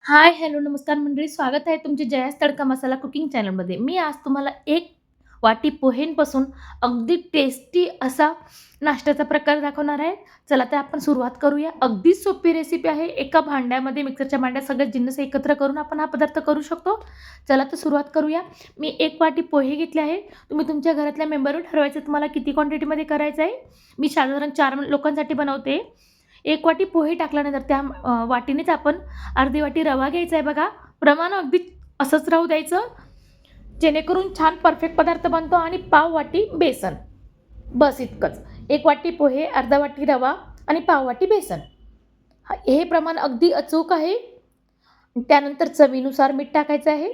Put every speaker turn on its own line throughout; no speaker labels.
हाय, hello, नमस्कार मंडळी. स्वागत आहे तुमचे जयास तडका मसाला कुकिंग चॅनलमध्ये. मी आज तुम्हाला एक वाटी पोहेंपासून अगदी टेस्टी असा नाश्त्याचा प्रकार दाखवणार आहे. चला तर आपण सुरुवात करूया. अगदी सोपी रेसिपी आहे. एका भांड्यामध्ये, मिक्सरच्या भांड्यात सगळे जिन्नस एकत्र करून आपण हा पदार्थ करू शकतो. चला तर सुरुवात करूया. मी 1 वाटी पोहे घेतले आहे. तुम्ही तुमच्या घरातल्या मेंबरवर ठरवायचं तुम्हाला किती क्वांटिटीमध्ये करायचं आहे. मी साधारण 4 लोकांसाठी बनवते. 1 वाटी पोहे टाकल्यानंतर त्या वाटीनेच आपण अर्धी वाटी रवा घ्यायचा आहे बघा. प्रमाण अगदी असंच राहू द्यायचं, जेणेकरून छान परफेक्ट पदार्थ बनतो. आणि पाव वाटी बेसन, बस इतकंच. 1 वाटी पोहे, अर्धा वाटी रवा आणि पाव वाटी बेसन. हे प्रमाण अगदी अचूक आहे. त्यानंतर चवीनुसार मीठ टाकायचं आहे.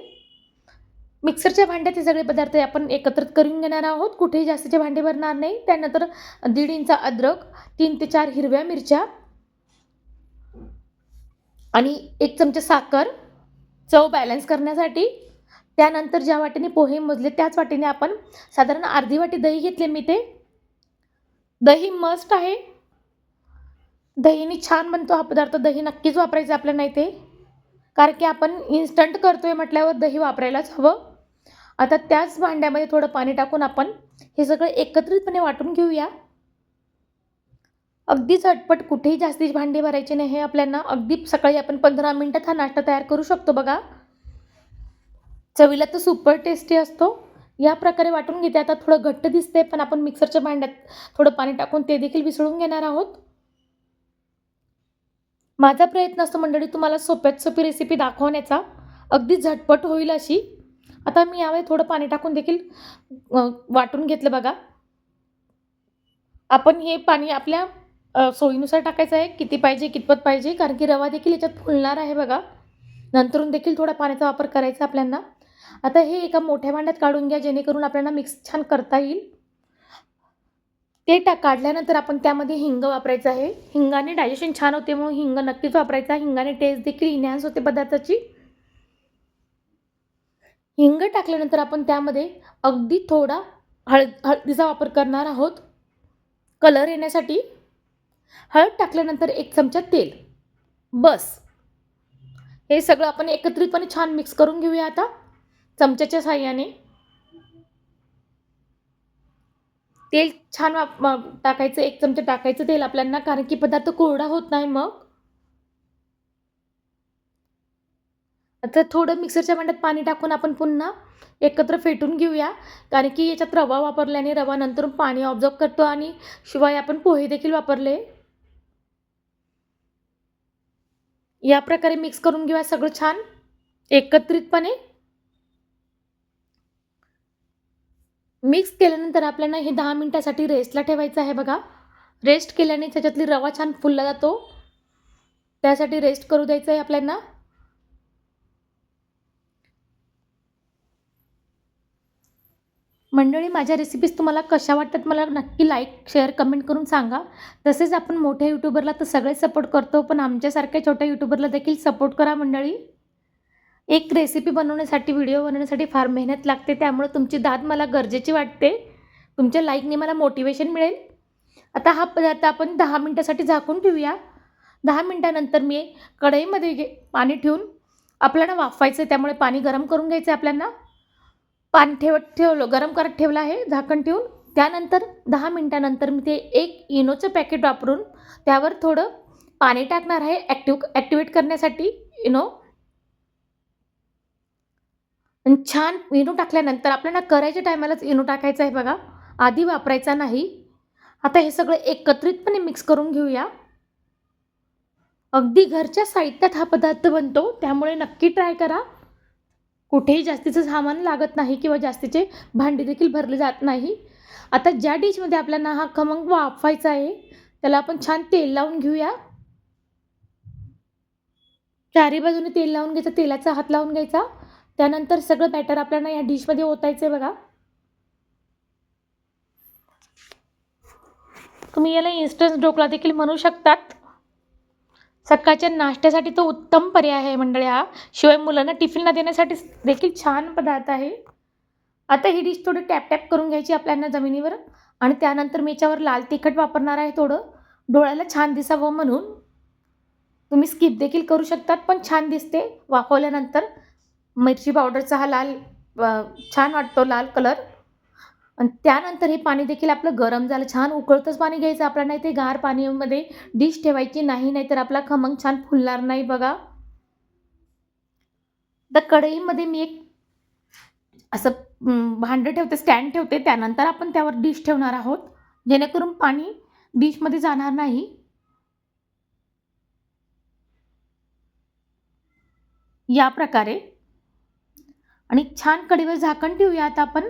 मिक्सरच्या भांड्यात हे सगळे पदार्थ आपण एकत्रित करून घेणार आहोत. कुठेही जास्तीचे भांडे भरणार नाही. त्यानंतर 1.5 इंच अद्रक, 3 ते 4 हिरव्या मिरच्या आणि 1 चमचा साखर, चव बॅलन्स करण्यासाठी. त्यानंतर ज्या वाटीने पोहे मोजले त्याच वाटीने आपण साधारण अर्धी वाटी दही घेतले मी ते. दही मस्ट आहे. दहीने छान बनतो हा पदार्थ. दही नक्कीच वापरायचं आपल्याला इथे, कारण की आपण इन्स्टंट करतोय म्हटल्यावर दही वापरायलाच हवं. आता त्याच भांड्यामध्ये थोडं पाणी टाकून आपण हे सगळं एकत्रितपणे वाटून घेऊया. अगदी झटपट, कुठेही जास्तीची भांडी भरायची नाही. हे आपल्याला अगदी सकाळी आपण 15 मिनिटात हा नाश्ता तयार करू शकतो बघा. चवीला तर सुपर टेस्टी असतो. या प्रकारे वाटून घेते. आता थोडं घट्ट दिसते, पण आपण मिक्सरच्या भांड्यात थोडं पाणी टाकून ते देखील विसळून घेणार आहोत. माझा प्रयत्न असतो मंडळी तुम्हाला सोप्यात सोपी रेसिपी दाखवण्याचा, अगदी झटपट होईल अशी. आता मी यावेळी थोडं पाणी टाकून देखील वाटून घेतलं बघा. आपण हे पाणी आपल्या सोयीनुसार टाकायचं आहे. किती पाहिजे, कितपत पाहिजे, कारण की रवा देखील याच्यात फुलणार आहे बघा. नंतरून देखील थोडा पाण्याचा वापर करायचा आपल्याला. आता हे एका मोठ्या भांड्यात काढून घ्या, जेणेकरून आपल्याला मिक्स छान करता येईल. ते काढल्यानंतर आपण त्यामध्ये हिंग वापरायचं आहे. हिंगाने डायजेशन छान होते, म्हणून हिंग नक्कीच वापरायचा. हिंगाने टेस्ट देखील इन्हॅन्स होते पदार्थाची. हिंग टाकल्यानंतर आपण त्यामध्ये अगदी थोडा हळदीचा वापर करणार आहोत कलर येण्यासाठी. हळद टाकल्यानंतर 1 चमचा तेल, बस. हे सगळं आपण एकत्रितपणे छान मिक्स करून घेऊया आता चमच्याच्या साहाय्याने. तेल छान टाकायचं. 1 चमचा टाकायचं तेल आपल्याला, कारण की पदार्थ कोरडा होत नाही मग. आता थोडं मिक्सरच्या भांड्यात पाणी टाकून आपण पुन्हा एकत्र फेटून घेऊया, कारण की याच्यात रवा वापरल्याने रवा नंतर पाणी ऑब्झर्व करतो, आणि शिवाय आपण पोहे देखील वापरले. या प्रकारे मिक्स करून घेऊया सगळं छान एकत्रितपणे. मिक्स केल्यानंतर आपल्याला हे 10 मिनिटासाठी रेस्टला ठेवायचं आहे बघा. रेस्ट केल्याने त्याच्यातली रवा छान फुलला जातो. त्यासाठी रेस्ट करू द्यायचं आहे आपल्याला. मंडळी, माझ्या रेसिपीज तुम्हाला कशा वाटतात मला नक्की लाईक, शेअर, कमेंट करून सांगा. तसेच आपण मोठ्या यूट्यूबरला तर सगळे सपोर्ट करतो, पण आमच्यासारख्या छोट्या यूट्यूबरला देखील सपोर्ट करा मंडळी. एक रेसिपी बनवण्यासाठी, व्हिडिओ बनवण्यासाठी फार मेहनत लागते, त्यामुळे तुमची दाद मला गरजेची वाटते. तुमच्या लाईकने मला मोटिवेशन मिळेल. आता हा पदार्थ आपण 10 मिनिटासाठी झाकून ठेवूया. 10 मिनिटानंतर मी कढईमध्ये पाणी ठेवून आपल्याला वाफवायचं आहे, त्यामुळे पाणी गरम करून घ्यायचं आहे आपल्याला. पाणी ठेवलं, गरम करत ठेवलं आहे झाकण ठेवून. त्यानंतर 10 मिनिटानंतर मी ते 1 इनोचं पॅकेट वापरून त्यावर थोडं पाणी टाकणार आहे ॲक्टिवेट करण्यासाठी इनो. आणि छान इनो टाकल्यानंतर आपल्याला करायच्या टायमालाच इनो टाकायचा आहे बघा, आधी वापरायचा नाही. आता हे सगळं एकत्रितपणे मिक्स करून घेऊया. अगदी घरच्या साहित्यात हा पदार्थ बनतो, त्यामुळे नक्की ट्राय करा. कुठेही जास्तीचं सामान लागत नाही किंवा जास्तीचे भांडी देखील भरले जात नाही. आता ज्या डिशमध्ये आपल्याला हा खमंग वाफवायचा आहे, त्याला आपण छान तेल लावून घेऊया. चारी बाजूने तेल लावून घ्यायचं, तेलाचा हात लावून घ्यायचा. त्यानंतर सगळं बॅटर आपल्याला या डिशमध्ये ओतायचं आहे बघा. तुम्ही याला इन्स्टंट ढोकळा देखील म्हणू शकतात. सकाळच्या नाश्त्यासाठी तो उत्तम पर्याय आहे मंडळी हा. शिवाय मुलांना टिफिनला देण्यासाठी देखील छान पदार्थ आहे. आता ही डिश थोडी टॅप करून घ्यायची आपल्याला जमिनीवर, आणि त्यानंतर मी याच्यावर लाल तिखट वापरणार आहे थोडं, डोळ्याला छान दिसावं म्हणून. तुम्ही स्किप देखील करू शकतात, पण छान दिसते वाफवल्यानंतर. मिरची पावडरचा हा लाल छान वाटतो लाल कलर. आणि त्यानंतर हे पाणी देखील आपलं गरम झालं. छान उकळतच पाणी घ्यायचं आपल्याला, नाही ते गार पाण्यामध्ये डिश ठेवायची नाही, नाहीतर आपला खमंग छान फुलणार नाही बघा. तर कढईमध्ये मी एक असं भांडं ठेवते, स्टँड ठेवते. त्यानंतर आपण त्यावर डिश ठेवणार आहोत, जेणेकरून पाणी डिशमध्ये जाणार नाही. या प्रकारे आणि छान कढईवर झाकण ठेवूयात आपण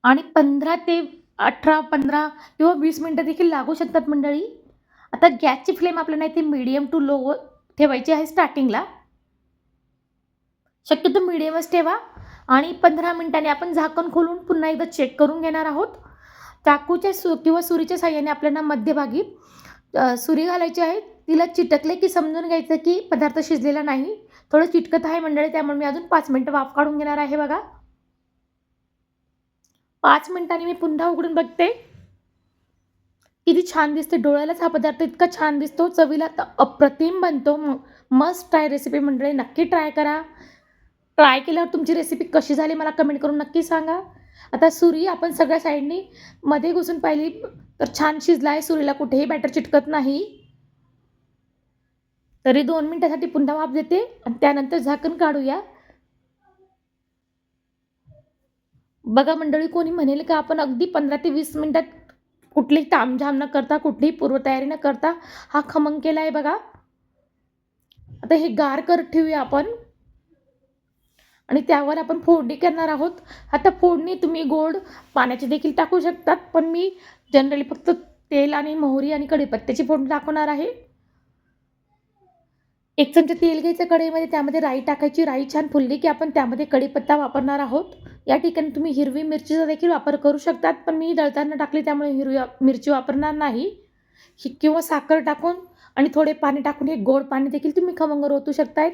आणि 15 ते 18, 15 किंवा 20 मिनिटं देखील लागू शकतात मंडळी. आता गॅसची फ्लेम आपल्याला इथे मीडियम टू लो ठेवायची आहे स्टार्टिंगला. शक्यतो मीडियमच ठेवा आणि 15 मिनिटांनी आपण झाकण खोलून पुन्हा एकदा चेक करून घेणार आहोत. चाकूच्या किंवा सुरीच्या साहाय्याने आपल्याला मध्यभागी सुरी घालायची आहे. तिला चिटकले की समजून घ्यायचं की पदार्थ शिजलेला नाही. थोडं चिटकत आहे मंडळी, त्यामुळे मी अजून 5 मिनिटं वाफ काढून घेणार आहे बघा. 5 मिनिटांनी मी पुन्हा उघडून बघते. किती छान दिसते. डोळ्यालाच हा पदार्थ इतका छान दिसतो. चवीला तर अप्रतिम बनतो. मस्ट ट्राय रेसिपी मंडळी, नक्की ट्राय करा. ट्राय केल्यावर तुमची रेसिपी कशी झाली मला कमेंट करून नक्की सांगा. आता सुरी आपण सगळ्या साईडनी मध्ये घुसून पाहिली तर छान शिजला आहे. सुरीला कुठेही बॅटर चिटकत नाही. तरी 2 मिनिटासाठी पुन्हा वाफ देते आणि त्यानंतर झाकण काढूया. बघा मंडळी, कोणी म्हणेल का आपण अगदी 15 ते 20 मिनिटात कुठलीही तामझाम न करता, कुठलीही पूर्वतयारी न करता हा खमंग केला आहे बघा. आता हे गार करत ठेवूया आपण आणि त्यावर आपण फोडणी करणार आहोत. आता फोडणी तुम्ही गोड पाण्याची देखील टाकू शकतात, पण मी जनरली फक्त तेल आणि मोहरी आणि कढीपत्त्याची फोडणी टाकणार आहे. 1 चमचा तेल घ्यायचं कढईमध्ये, त्यामध्ये राई टाकायची. राई छान फुलली की आपण त्यामध्ये कढीपत्ता वापरणार आहोत. या ठिकाणी तुम्ही हिरवी मिरचीचा देखील वापर करू शकतात, पण मी दळताना टाकली त्यामुळे हिरवी मिरची वापरणार नाही. किंवा साखर टाकून आणि थोडे पाणी टाकून हे गोड पाणी देखील तुम्ही खमंग ओतू शकतायत.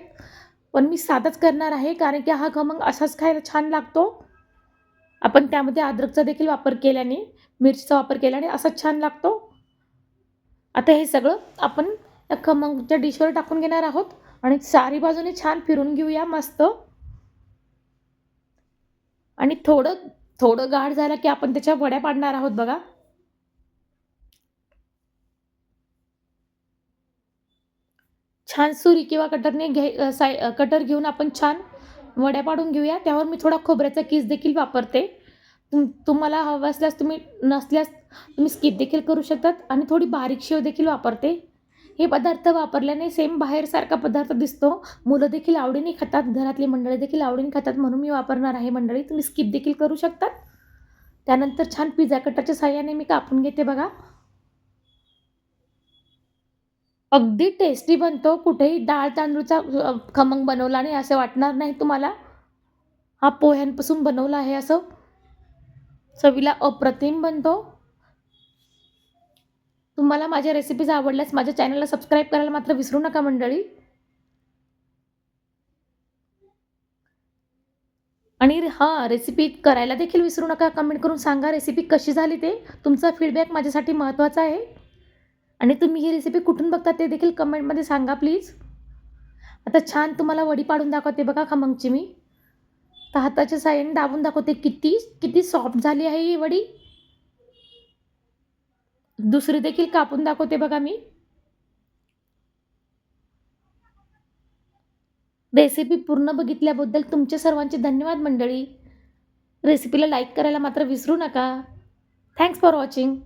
पण मी साधाच करणार आहे, कारण की हा खमंग असाच खायला छान लागतो. आपण त्यामध्ये अद्रकचा देखील वापर केल्याने, मिरचीचा वापर केल्याने असाच छान लागतो. आता हे सगळं आपण त्या खमंगच्या डिशवर टाकून घेणार आहोत आणि चारी बाजूने छान फिरून घेऊया मस्त. आणि थोडं थोडं गाढ झालं की आपण त्याच्या वड्या पाडणार आहोत बघा. छान सुरी किंवा कटरने कटर घेऊन आपण छान वड्या पाडून घेऊया. त्यावर मी थोडा खोबऱ्याचा किस देखील वापरते. तुम्हाला हवं असल्यास, नसल्यास तुम्ही स्किप देखील करू शकतात आणि थोडी बारीक शेव देखील वापरते. हे पदार्थ वापरल्याने सेम बाहेरसारखा पदार्थ दिसतो. मुलं देखील आवडीने खातात, घरातली मंडळी देखील आवडीने खातात, म्हणून मी वापरणार आहे मंडळी. तुम्ही स्किप देखील करू शकतात. त्यानंतर छान पिझ्झा कटरच्या साहाय्याने मी कापून घेते बघा. अगदी टेस्टी बनतो. कुठेही डाळ तांदूळचा खमंग बनवला नाही असं वाटणार नाही तुम्हाला. हा पोह्यांपासून बनवला आहे असं. चवीला अप्रतिम बनतो. तुम्हाला माझ्या रेसिपीज आवडल्यास माझ्या चॅनलला सबस्क्राईब करायला मात्र विसरू नका मंडळी. आणि हां, रेसिपी करायला देखील विसरू नका. कमेंट करून सांगा रेसिपी कशी झाली ते. तुमचा फीडबॅक माझ्यासाठी महत्त्वाचा आहे. आणि तुम्ही ही रेसिपी कुठून बघता ते देखील कमेंटमध्ये सांगा प्लीज. आता छान तुम्हाला वडी पाडून दाखवते बघा खमंगची मी. तर हाताच्या साहाय्याने दाबून दाखवते किती किती सॉफ्ट झाली आहे ही वडी. दुसरी देखील कापून दाखवते बघा मी. रेसिपी पूर्ण बघितल्याबद्दल तुमचे सर्वांचे धन्यवाद मंडळी. रेसिपीला लाईक करायला मात्र विसरू नका. Thanks for watching.